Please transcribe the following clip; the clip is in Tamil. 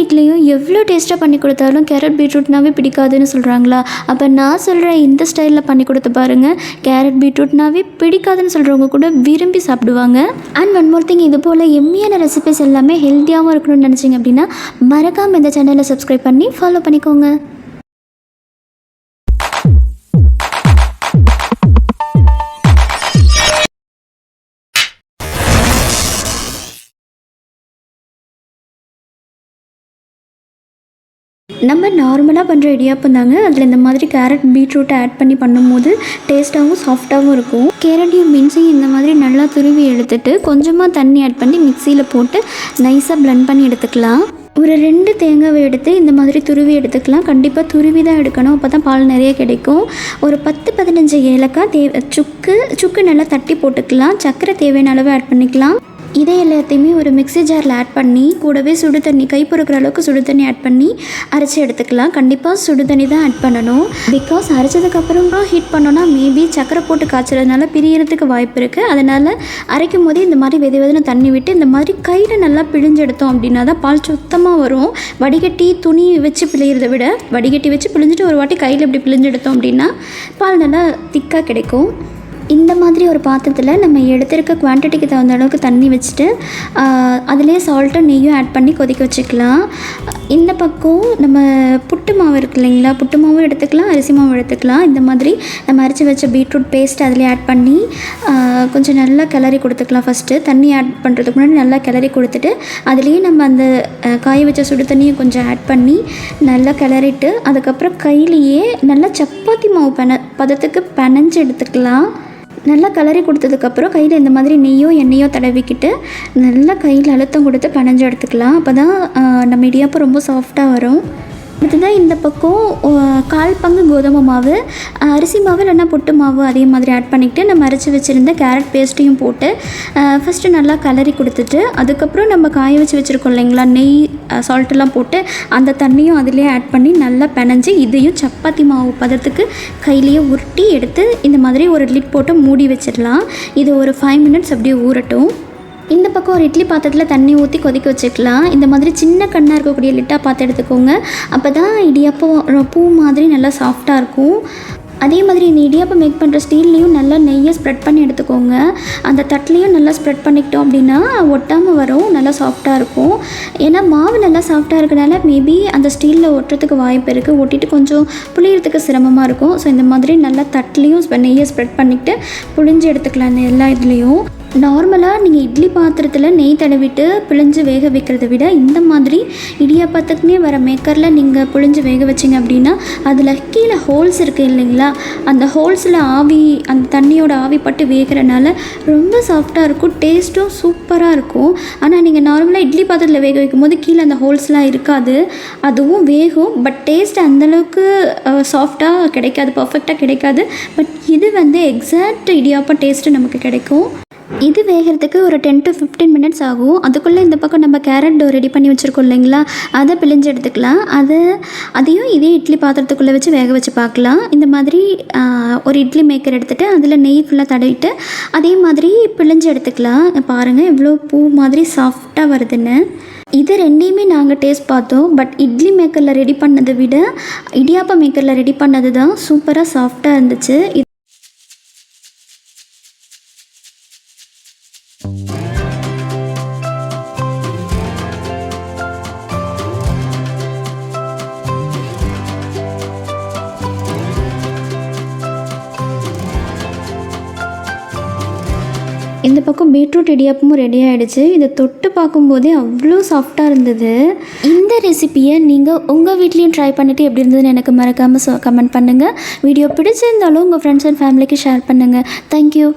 வீட்லேயும் எவ்வளோ டேஸ்ட்டாக பண்ணி கொடுத்தாலும் கேரட் பீட்ரூட்னாவே பிடிக்காதுன்னு சொல்கிறாங்களா? அப்போ நான் சொல்கிற இந்த ஸ்டைலில் பண்ணி கொடுத்து பாருங்கள். கேரட் பீட்ரூட்னாவே பிடிக்காதுன்னு சொல்கிறவங்க கூட விரும்பி சாப்பிடுவாங்க. அண்ட் ஒன் மோர் திங், இது போல் எம்மியான ரெசிபிஸ் எல்லாமே ஹெல்த்தியாகவும் இருக்கணும்னு நினச்சிங்க அப்படின்னா மறக்காமல் இந்த சேனலை சப்ஸ்கிரைப் பண்ணி ஃபாலோ பண்ணிக்கோங்க. நம்ம நார்மலாக பண்ணுற இடியாப்பம் தாங்க. அதில் இந்த மாதிரி கேரட் பீட்ரூட்டை ஆட் பண்ணி பண்ணும்போது டேஸ்ட்டாகவும் சாஃப்டாகவும் இருக்கும். கேரட்டையும் பீன்ஸையும் இந்த மாதிரி நல்லா துருவி எடுத்துகிட்டு கொஞ்சமாக தண்ணி ஆட் பண்ணி மிக்சியில் போட்டு நைஸாக பிளெண்ட் பண்ணி எடுத்துக்கலாம். ஒரு 2 தேங்காவை எடுத்து இந்த மாதிரி துருவி எடுத்துக்கலாம். கண்டிப்பாக துருவி தான் எடுக்கணும், அப்போ தான் பால் நிறைய கிடைக்கும். ஒரு 10-15 ஏலக்காய், சுக்கு நல்லா தட்டி போட்டுக்கலாம். சர்க்கரை தேவையான அளவு ஆட் பண்ணிக்கலாம். இதை எல்லாத்தையுமே ஒரு மிக்ஸி ஜாரில் ஆட் பண்ணி கூடவே சுடு தண்ணி, கை பொறுக்கிற அளவுக்கு சுடு தண்ணி ஆட் பண்ணி அரைச்சி எடுத்துக்கலாம். கண்டிப்பாக சுடு தண்ணி தான் ஆட் பண்ணணும். பிகாஸ் அரைச்சதுக்கப்புறம் ஹீட் பண்ணோன்னா மேபி சக்கரை போட்டு காய்ச்சறதுனால பிரியறதுக்கு வாய்ப்பு இருக்குது. அதனால் அரைக்கும் போதே இந்த மாதிரி வெதுவெதுன்னு தண்ணி விட்டு இந்த மாதிரி கையில் நல்லா பிழிஞ்சு எடுத்தோம் அப்படின்னா தான் பால் சுத்தமாக வரும். வடிகட்டி துணி வச்சு பிழிகிறத விட வடிகட்டி வச்சு பிழிஞ்சிட்டு ஒரு வாட்டி கையில் இப்படி பிழிஞ்சு எடுத்தோம் அப்படின்னா பால் நல்லா திக்காக கிடைக்கும். இந்த மாதிரி ஒரு பாத்திரத்தில் நம்ம எடுத்திருக்க குவான்டிட்டிக்கு தகுந்த அளவுக்கு தண்ணி வச்சுட்டு அதுலேயே சால்ட்டும் நெய்யும் ஆட் பண்ணி கொதிக்க வச்சுக்கலாம். இந்த பக்கம் நம்ம புட்டு மாவு இருக்குது இல்லைங்களா, புட்டு மாவும் எடுத்துக்கலாம், அரிசி மாவும் எடுத்துக்கலாம். இந்த மாதிரி நம்ம அரைச்சி வச்ச பீட்ரூட் பேஸ்ட் அதிலே ஆட் பண்ணி கொஞ்சம் நல்லா கிளறி கொடுத்துக்கலாம். ஃபஸ்ட்டு தண்ணி ஆட் பண்ணுறதுக்கு முன்னாடி நல்லா கிளறி கொடுத்துட்டு அதுலேயே நம்ம அந்த காய வச்ச சுடு தண்ணியும் கொஞ்சம் ஆட் பண்ணி நல்லா கிளறிட்டு அதுக்கப்புறம் கையிலேயே நல்லா சப்பாத்தி மாவு பதத்துக்கு பிணைஞ்சு எடுத்துக்கலாம். நல்லா கலரி கொடுத்ததுக்கப்புறம் கையில் இந்த மாதிரி நெய்யோ எண்ணெயோ தடவிக்கிட்டு நல்லா கையில் அழுத்தம் கொடுத்து பிணைஞ்சு எடுத்துக்கலாம். அப்போ தான் நம்ம இடியாப்பம் ரொம்ப சாஃப்டாக வரும். அடுத்ததான் இந்த பக்கம் 1/4 பங்கு கோதுமை மாவு, அரிசி மாவு இல்லைன்னா புட்டு மாவு அதே மாதிரி ஆட் பண்ணிக்கிட்டு நம்ம அரைச்சி வச்சுருந்த கேரட் பேஸ்ட்டையும் போட்டு ஃபஸ்ட்டு நல்லா கலரி கொடுத்துட்டு அதுக்கப்புறம் நம்ம காய வச்சுருக்கோம் இல்லைங்களா, நெய் சால்ட்டெல்லாம் போட்டு அந்த தண்ணியும் அதிலே ஆட் பண்ணி நல்லா பிணைஞ்சி இதையும் சப்பாத்தி மாவு பதத்துக்கு கையிலேயே உருட்டி எடுத்து இந்த மாதிரி ஒரு லிட் போட்டு மூடி வச்சிடலாம். இது ஒரு 5 மினிட்ஸ் அப்படியே ஊறட்டும். இந்த பக்கம் ஒரு இட்லி பாத்திரத்தில் தண்ணி ஊற்றி கொதிக்க வச்சுக்கலாம். இந்த மாதிரி சின்ன கண்ணாக இருக்கக்கூடிய லிட்டாக பார்த்து எடுத்துக்கோங்க. அப்போ தான் இடியாப்பம் பூ மாதிரி நல்லா சாஃப்டாக இருக்கும். அதே மாதிரி இந்த இடியாப்பம் மேக் பண்ணுற ஸ்டீல்லையும் நல்லா நெய்யை ஸ்ப்ரெட் பண்ணி எடுத்துக்கோங்க. அந்த தட்டிலையும் நல்லா ஸ்ப்ரெட் பண்ணிக்கிட்டோம் அப்படின்னா ஒட்டாமல் வரும், நல்லா சாஃப்டாக இருக்கும். ஏன்னா மாவு நல்லா சாஃப்டாக இருக்கனால மேபி அந்த ஸ்டீலில் ஒட்டுறதுக்கு வாய்ப்பு இருக்குது, ஒட்டிட்டு கொஞ்சம் புளியறதுக்கு சிரமமாக இருக்கும். ஸோ இந்த மாதிரி நல்லா தட்டிலையும் நெய்யை ஸ்ப்ரெட் பண்ணிக்கிட்டு புளிஞ்சு எடுத்துக்கலாம். இந்த எல்லா இதுலேயும் நார்மலாக நீங்கள் இட்லி பாத்திரத்தில் நெய் தடவிட்டு பிழிஞ்சு வேக வைக்கிறத விட இந்த மாதிரி இடியாப்பத்துக்குனே வர மேக்கரில் நீங்கள் பிழிஞ்சு வேக வச்சிங்க அப்படின்னா அதில் கீழே ஹோல்ஸ் இருக்குது இல்லைங்களா, அந்த ஹோல்ஸில் அந்த தண்ணியோட ஆவி பட்டு வேகிறனால ரொம்ப சாஃப்டாக இருக்கும், டேஸ்ட்டும் சூப்பராக இருக்கும். ஆனால் நீங்கள் நார்மலாக இட்லி பாத்திரத்தில் வேக வைக்கும் போது கீழே அந்த ஹோல்ஸ்லாம் இருக்காது, அதுவும் வேகும், பட் டேஸ்ட் அந்தளவுக்கு சாஃப்டாக கிடைக்காது, பர்ஃபெக்டாக கிடைக்காது. பட் இது எக்ஸாக்ட் இடியாப்பம் டேஸ்ட்டு நமக்கு கிடைக்கும். இது வேகிறதுக்கு ஒரு 10 to 15 மினிட்ஸ் ஆகும். அதுக்குள்ளே இந்த பக்கம் நம்ம கேரட் ரெடி பண்ணி வச்சுருக்கோம் இல்லைங்களா, அதை பிழிஞ்சு எடுத்துக்கலாம். அதையும் இதே இட்லி பாத்திரத்துக்குள்ளே வச்சு வேக வச்சு பார்க்கலாம். இந்த மாதிரி ஒரு இட்லி மேக்கர் எடுத்துகிட்டு அதில் நெய் ஃபுல்லாக தடவிட்டு அதே மாதிரி பிழிஞ்சு எடுத்துக்கலாம். பாருங்கள் எவ்வளோ பூ மாதிரி சாஃப்டாக வருதுன்னு. இது ரெண்டையுமே நாங்கள் டேஸ்ட் பார்த்தோம். பட் இட்லி மேக்கரில் ரெடி பண்ணதை விட இடியாப்ப மேக்கரில் ரெடி பண்ணது தான் சூப்பராக சாஃப்டாக இருந்துச்சு. இந்த பக்கம் பீட்ரூட் இடியாப்பமும் ரெடி ஆகிடுச்சு. இதை தொட்டு பார்க்கும்போதே அவ்வளோ சாஃப்டாக இருந்தது. இந்த ரெசிப்பியை நீங்கள் உங்கள் வீட்லேயும் ட்ரை பண்ணிவிட்டு எப்படி இருந்ததுன்னு எனக்கு மறக்காமல் கமெண்ட் பண்ணுங்கள். வீடியோ பிடிச்சிருந்தாலும் உங்கள் ஃப்ரெண்ட்ஸ் அண்ட் ஃபேமிலிக்கு ஷேர் பண்ணுங்கள். தேங்க்யூ.